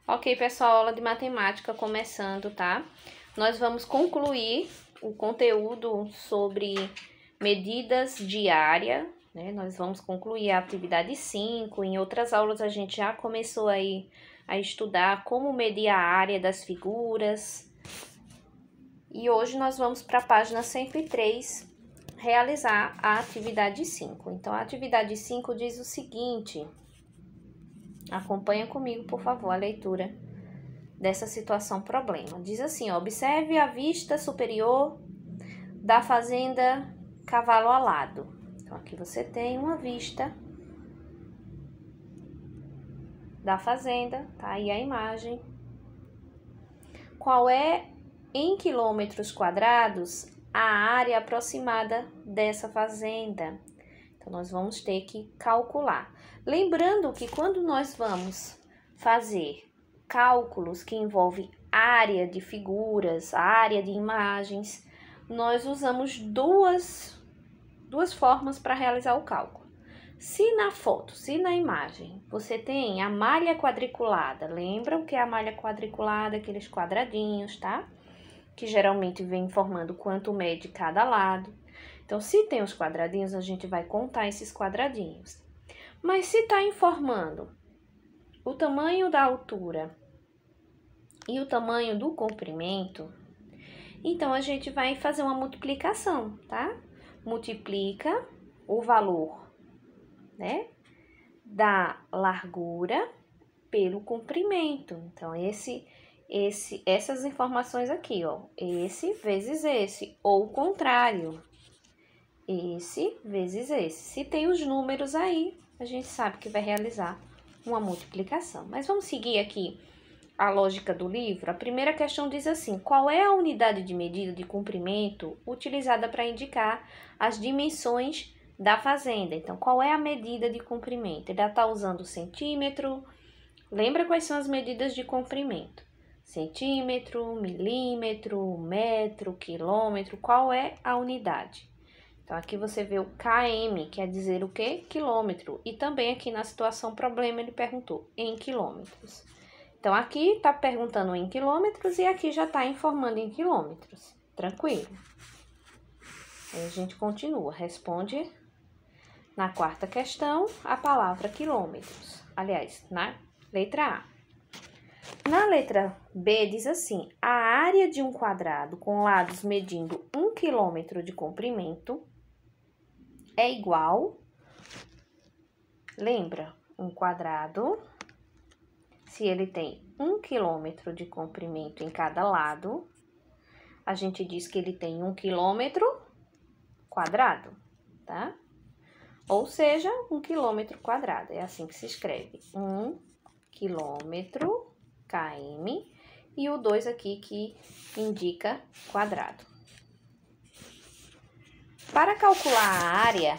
Ok, pessoal, aula de matemática começando, tá? Nós vamos concluir o conteúdo sobre medidas de área, né? Nós vamos concluir a atividade 5. Em outras aulas a gente já começou aí a estudar como medir a área das figuras. E hoje nós vamos para a página 103 realizar a atividade 5. Então, a atividade 5 diz o seguinte: acompanha comigo, por favor, a leitura dessa situação problema. Diz assim, ó, observe a vista superior da fazenda Cavalo Alado. Então, aqui você tem uma vista da fazenda, tá aí a imagem. Qual é, em quilômetros quadrados, a área aproximada dessa fazenda? Então, nós vamos ter que calcular. Lembrando que quando nós vamos fazer cálculos que envolvem área de figuras, área de imagens, nós usamos duas formas para realizar o cálculo. Se na foto, se na imagem, você tem a malha quadriculada, lembram que a malha quadriculada, aqueles quadradinhos, tá? Que geralmente vem informando quanto mede cada lado. Então, se tem os quadradinhos, a gente vai contar esses quadradinhos. Mas se está informando o tamanho da altura e o tamanho do comprimento, então a gente vai fazer uma multiplicação, tá? Multiplica o valor, né, da largura pelo comprimento. Então, essas informações aqui, ó, esse vezes esse, ou o contrário, esse vezes esse. Se tem os números aí, a gente sabe que vai realizar uma multiplicação. Mas vamos seguir aqui a lógica do livro. A primeira questão diz assim: qual é a unidade de medida de comprimento utilizada para indicar as dimensões da fazenda? Então, qual é a medida de comprimento? Ele está usando centímetro. Lembra quais são as medidas de comprimento? Centímetro, milímetro, metro, quilômetro. Qual é a unidade? Então, aqui você vê o km, quer dizer o quê? Quilômetro. E também aqui na situação problema ele perguntou em quilômetros. Então, aqui está perguntando em quilômetros e aqui já está informando em quilômetros. Tranquilo? Aí a gente continua. Responde na quarta questão a palavra quilômetros. Aliás, na letra A. Na letra B diz assim: a área de um quadrado com lados medindo 1 quilômetro de comprimento é igual, lembra, um quadrado, se ele tem 1 quilômetro de comprimento em cada lado, a gente diz que ele tem 1 quilômetro quadrado, tá? Ou seja, 1 quilômetro quadrado, é assim que se escreve, 1 quilômetro, km, e o 2 aqui que indica quadrado. Para calcular a área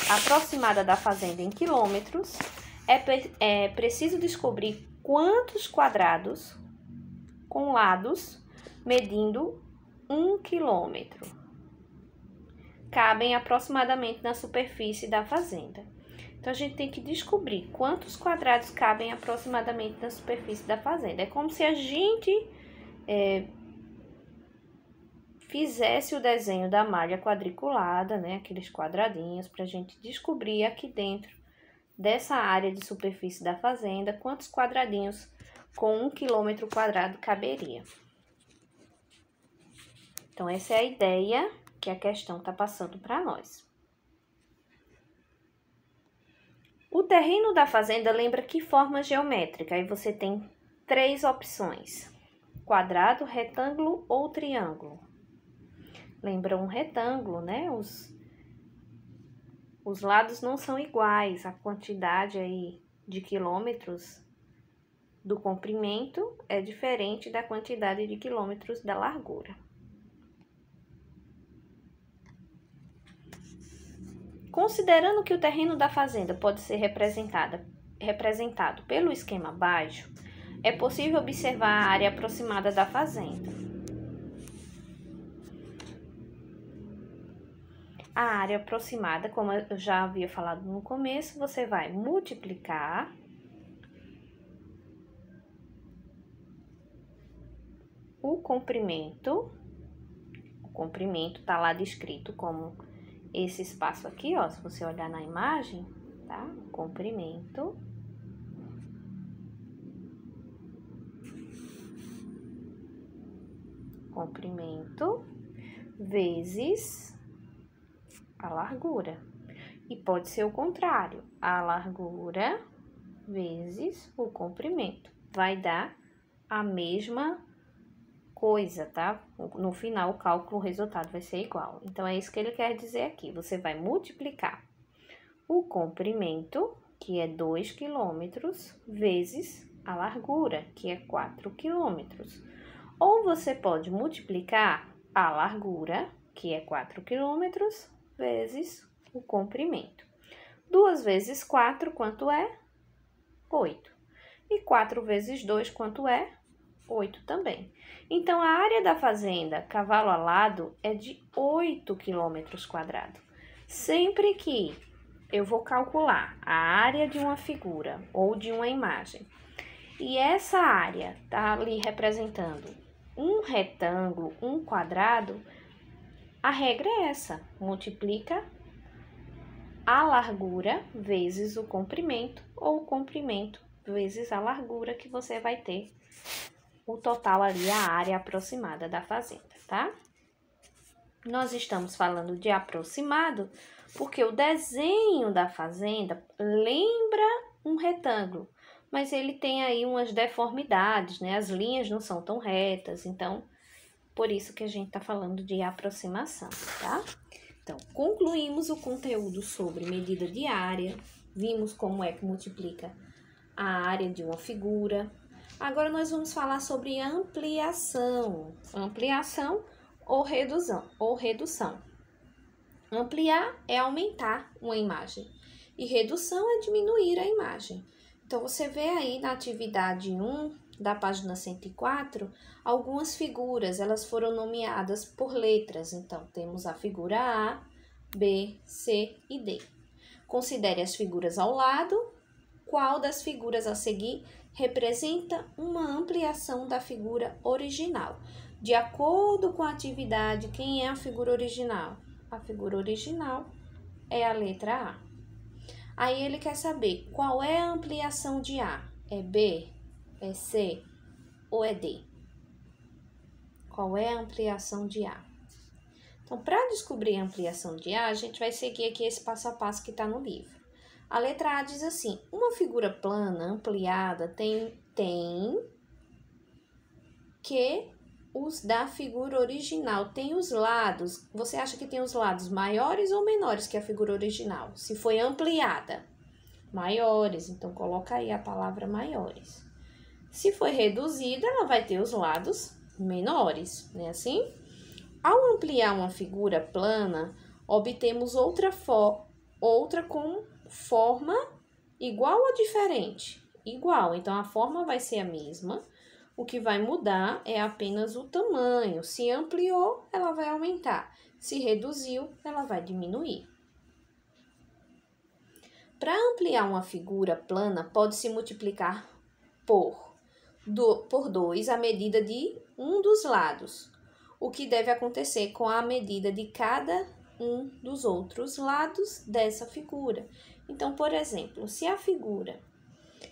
aproximada da fazenda em quilômetros, é preciso descobrir quantos quadrados com lados medindo 1 quilômetro cabem aproximadamente na superfície da fazenda. Então, a gente tem que descobrir quantos quadrados cabem aproximadamente na superfície da fazenda. É como se a gente fizesse o desenho da malha quadriculada, né? Aqueles quadradinhos, para a gente descobrir aqui dentro dessa área de superfície da fazenda quantos quadradinhos com 1 quilômetro quadrado caberia. Então, essa é a ideia que a questão está passando para nós. O terreno da fazenda lembra que forma geométrica? Aí você tem 3 opções: quadrado, retângulo ou triângulo. Lembra um retângulo, né? Os lados não são iguais, a quantidade aí de quilômetros do comprimento é diferente da quantidade de quilômetros da largura. Considerando que o terreno da fazenda pode ser representado pelo esquema abaixo, é possível observar a área aproximada da fazenda. A área aproximada, como eu já havia falado no começo, você vai multiplicar o comprimento tá lá descrito como esse espaço aqui, ó, se você olhar na imagem, tá? Comprimento vezes a largura. E pode ser o contrário, a largura vezes o comprimento. Vai dar a mesma coisa, tá? No final, o cálculo, o resultado vai ser igual. Então, é isso que ele quer dizer aqui. Você vai multiplicar o comprimento, que é 2 quilômetros, vezes a largura, que é 4 quilômetros. Ou você pode multiplicar a largura, que é 4 quilômetros, vezes o comprimento. 2 vezes 4, quanto é? 8. E 4 vezes 2, quanto é? 8 também. Então, a área da fazenda Cavalo Alado é de 8 quilômetros quadrados. Sempre que eu vou calcular a área de uma figura ou de uma imagem, e essa área está ali representando um retângulo, um quadrado, a regra é essa: multiplica a largura vezes o comprimento, ou o comprimento vezes a largura, que você vai ter o total ali, a área aproximada da fazenda, tá? Nós estamos falando de aproximado porque o desenho da fazenda lembra um retângulo, mas ele tem aí umas deformidades, né? As linhas não são tão retas, então, por isso que a gente tá falando de aproximação, tá? Então, concluímos o conteúdo sobre medida de área, vimos como é que multiplica a área de uma figura. Agora, nós vamos falar sobre ampliação. Ampliação ou redução. Ampliar é aumentar uma imagem e redução é diminuir a imagem. Então, você vê aí na atividade 1 da página 104, algumas figuras, elas foram nomeadas por letras. Então, temos a figura A, B, C e D. Considere as figuras ao lado. Qual das figuras a seguir representa uma ampliação da figura original? De acordo com a atividade, quem é a figura original? A figura original é a letra A. Aí ele quer saber qual é a ampliação de A. É B, é C ou é D? Qual é a ampliação de A? Então, para descobrir a ampliação de A, a gente vai seguir aqui esse passo a passo que está no livro. A letra A diz assim: uma figura plana ampliada tem que os da figura original. Tem os lados. Você acha que tem os lados maiores ou menores que a figura original? Se foi ampliada, maiores. Então, coloca aí a palavra maiores. Se foi reduzida, ela vai ter os lados menores, não é assim? Ao ampliar uma figura plana, obtemos outra com forma igual ou diferente? Igual, então a forma vai ser a mesma. O que vai mudar é apenas o tamanho. Se ampliou, ela vai aumentar. Se reduziu, ela vai diminuir. Para ampliar uma figura plana, pode-se multiplicar por 2 a medida de um dos lados, o que deve acontecer com a medida de cada um dos outros lados dessa figura. Então, por exemplo, se a figura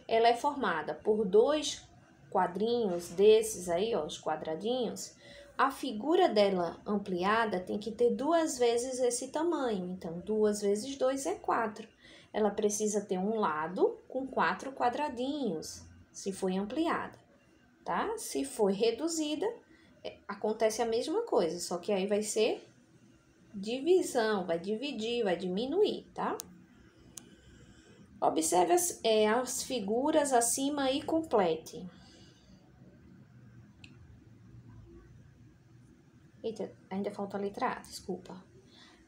ela é formada por 2 quadrinhos desses aí, ó, os quadradinhos, a figura dela ampliada tem que ter 2 vezes esse tamanho. Então, 2 vezes 2 é 4. Ela precisa ter um lado com 4 quadradinhos, se foi ampliada, tá? Se foi reduzida, acontece a mesma coisa, só que aí vai ser divisão, vai dividir, vai diminuir, tá? Observe as figuras acima e complete. Eita, ainda falta a letra A, desculpa.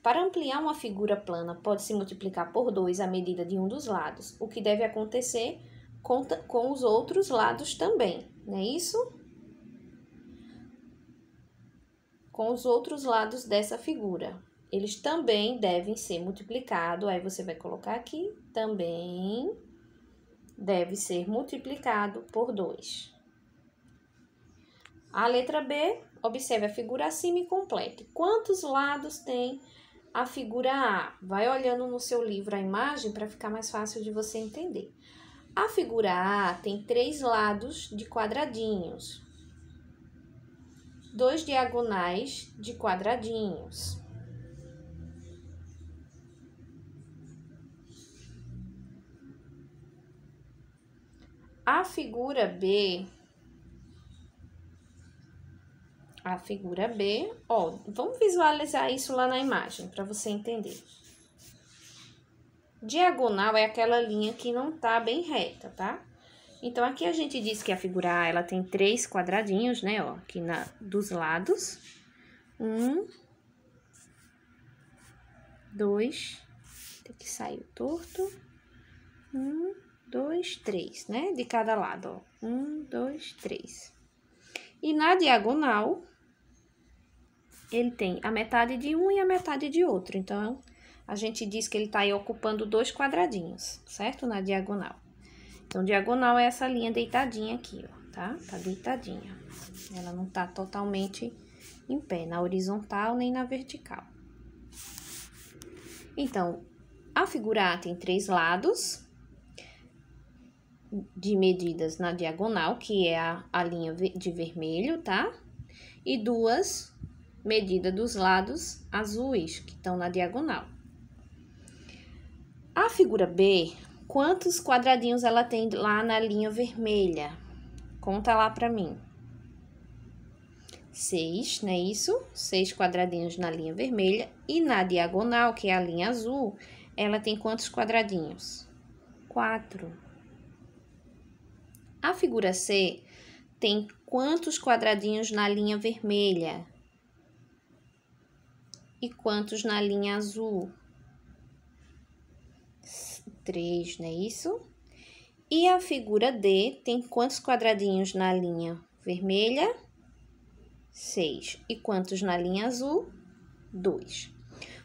Para ampliar uma figura plana, pode-se multiplicar por 2 a medida de um dos lados, o que deve acontecer com os outros lados também, não é isso? Com os outros lados dessa figura. Eles também devem ser multiplicados, aí você vai colocar aqui, também deve ser multiplicado por 2. A letra B, observe a figura acima e complete. Quantos lados tem a figura A? Vai olhando no seu livro a imagem para ficar mais fácil de você entender. A figura A tem 3 lados de quadradinhos, 2 diagonais de quadradinhos. A figura B, ó, vamos visualizar isso lá na imagem para você entender. Diagonal é aquela linha que não tá bem reta, tá? Então, aqui a gente diz que a figura A, ela tem 3 quadradinhos, né, ó, aqui dos lados. 1, 2, tem que sair o torto. 1, 2, 3, né, de cada lado, ó. 1, 2, 3. E na diagonal, ele tem a metade de um e a metade de outro. Então, a gente diz que ele tá aí ocupando 2 quadradinhos, certo? Na diagonal. Então, diagonal é essa linha deitadinha aqui, ó, tá? Tá deitadinha. Ela não tá totalmente em pé, na horizontal nem na vertical. Então, a figura A tem 3 lados de medidas na diagonal, que é a linha de vermelho, tá? E 2 medidas dos lados azuis, que estão na diagonal. A figura B, quantos quadradinhos ela tem lá na linha vermelha? Conta lá pra mim. 6, não é isso? 6 quadradinhos na linha vermelha. E na diagonal, que é a linha azul, ela tem quantos quadradinhos? 4. A figura C tem quantos quadradinhos na linha vermelha? E quantos na linha azul? 3, não é isso? E a figura D tem quantos quadradinhos na linha vermelha? 6. E quantos na linha azul? 2.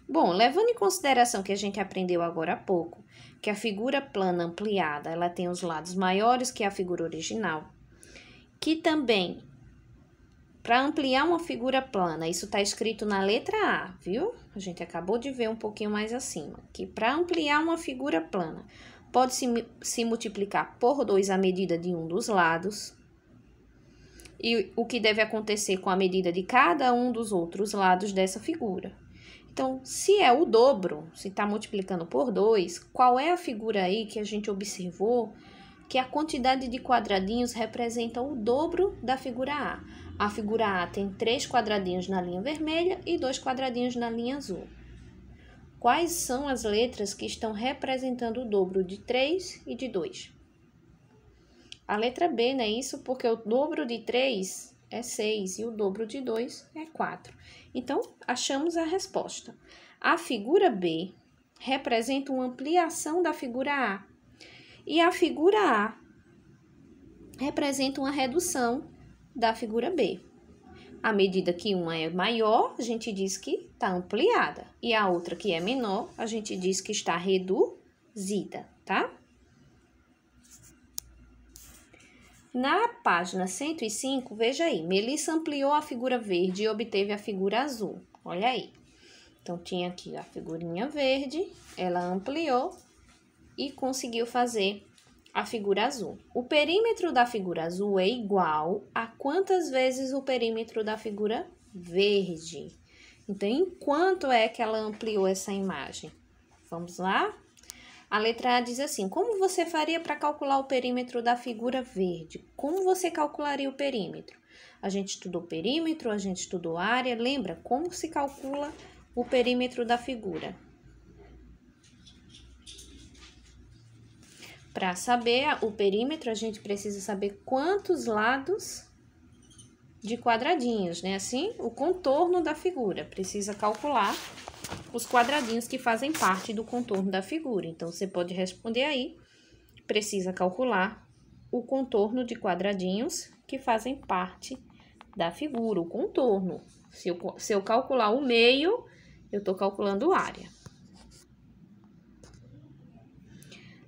Bom, levando em consideração que a gente aprendeu agora há pouco, que a figura plana ampliada, ela tem os lados maiores que a figura original, que também, para ampliar uma figura plana, isso está escrito na letra A, viu? A gente acabou de ver um pouquinho mais acima, que para ampliar uma figura plana, pode se multiplicar por 2 a medida de um dos lados, e o que deve acontecer com a medida de cada um dos outros lados dessa figura. Então, se é o dobro, se está multiplicando por 2, qual é a figura aí que a gente observou que a quantidade de quadradinhos representa o dobro da figura A? A figura A tem 3 quadradinhos na linha vermelha e 2 quadradinhos na linha azul. Quais são as letras que estão representando o dobro de 3 e de 2? A letra B, não é isso? Porque o dobro de 3 é 6 e o dobro de 2 é 4. Então, achamos a resposta. A figura B representa uma ampliação da figura A. E a figura A representa uma redução da figura B. À medida que uma é maior, a gente diz que está ampliada. E a outra que é menor, a gente diz que está reduzida, tá? Na página 105, veja aí, Melissa ampliou a figura verde e obteve a figura azul. Olha aí. Então, tinha aqui a figurinha verde, ela ampliou e conseguiu fazer a figura azul. O perímetro da figura azul é igual a quantas vezes o perímetro da figura verde? Então, em quanto é que ela ampliou essa imagem? Vamos lá? A letra A diz assim, como você faria para calcular o perímetro da figura verde? Como você calcularia o perímetro? A gente estudou perímetro, a gente estudou área, lembra como se calcula o perímetro da figura? Para saber o perímetro, a gente precisa saber quantos lados de quadradinhos, né? Assim, o contorno da figura. Precisa calcular os quadradinhos que fazem parte do contorno da figura. Então, você pode responder aí, precisa calcular o contorno de quadradinhos que fazem parte da figura, o contorno. Se eu calcular o meio, eu estou calculando área.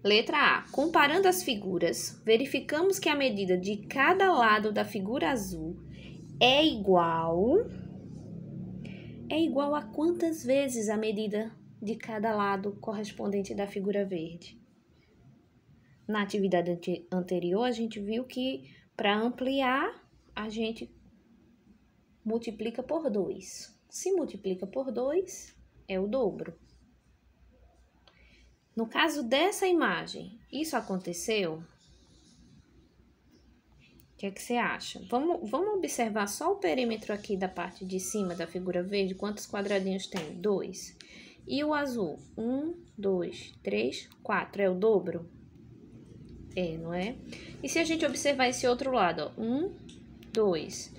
Letra A. Comparando as figuras, verificamos que a medida de cada lado da figura azul é igual a quantas vezes a medida de cada lado correspondente da figura verde? Na atividade anterior, a gente viu que para ampliar, a gente multiplica por 2. Se multiplica por 2, é o dobro. No caso dessa imagem, isso aconteceu? O que é que você acha? Vamos observar só o perímetro aqui da parte de cima da figura verde. Quantos quadradinhos tem? 2. E o azul? 1, 2, 3, 4. É o dobro? É, não é? E se a gente observar esse outro lado, ó? 1, 2.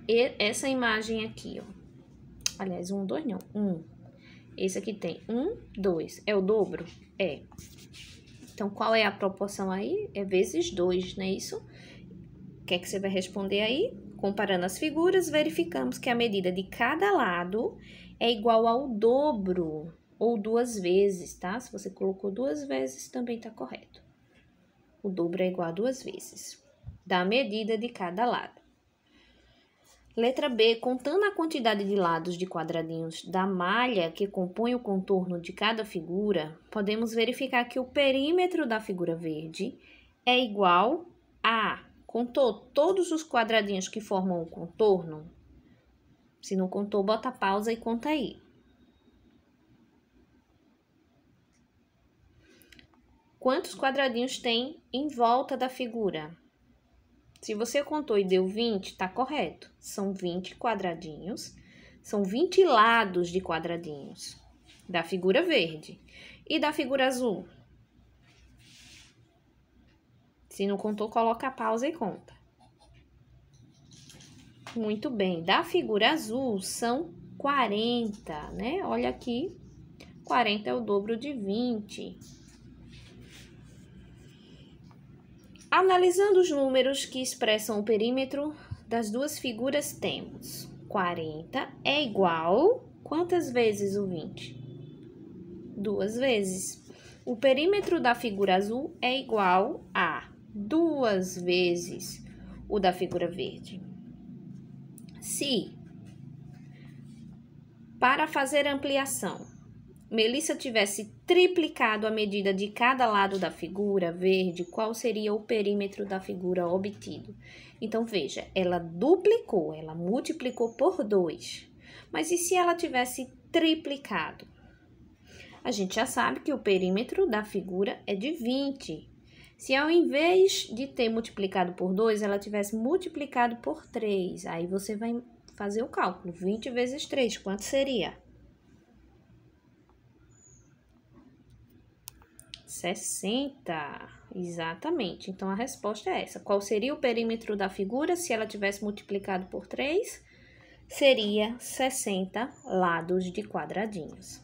E essa imagem aqui, ó. Aliás, 1, 2 não. 1. Esse aqui tem 1, 2. É o dobro? É. Então, qual é a proporção aí? É vezes 2, não é isso? O que é que você vai responder aí? Comparando as figuras, verificamos que a medida de cada lado é igual ao dobro, ou 2 vezes, tá? Se você colocou 2 vezes, também tá correto. O dobro é igual a 2 vezes da medida de cada lado. Letra B, contando a quantidade de lados de quadradinhos da malha que compõe o contorno de cada figura, podemos verificar que o perímetro da figura verde é igual a... Contou todos os quadradinhos que formam o contorno? Se não contou, bota pausa e conta aí. Quantos quadradinhos tem em volta da figura? Se você contou e deu 20, tá correto. São 20 quadradinhos. São 20 lados de quadradinhos da figura verde. E da figura azul? Se não contou, coloca a pausa e conta. Muito bem. Da figura azul, são 40, né? Olha aqui, 40 é o dobro de 20. Analisando os números que expressam o perímetro das duas figuras, temos 40 é igual... Quantas vezes o 20? 2 vezes. O perímetro da figura azul é igual a 2 vezes o da figura verde. Se, para fazer ampliação, Melissa tivesse triplicado a medida de cada lado da figura verde, qual seria o perímetro da figura obtido? Então, veja, ela duplicou, ela multiplicou por 2. Mas e se ela tivesse triplicado? A gente já sabe que o perímetro da figura é de 20. Se ao invés de ter multiplicado por 2, ela tivesse multiplicado por 3, aí você vai fazer o cálculo. 20 vezes 3, quanto seria? 60. Exatamente. Então, a resposta é essa. Qual seria o perímetro da figura se ela tivesse multiplicado por 3? Seria 60 lados de quadradinhos.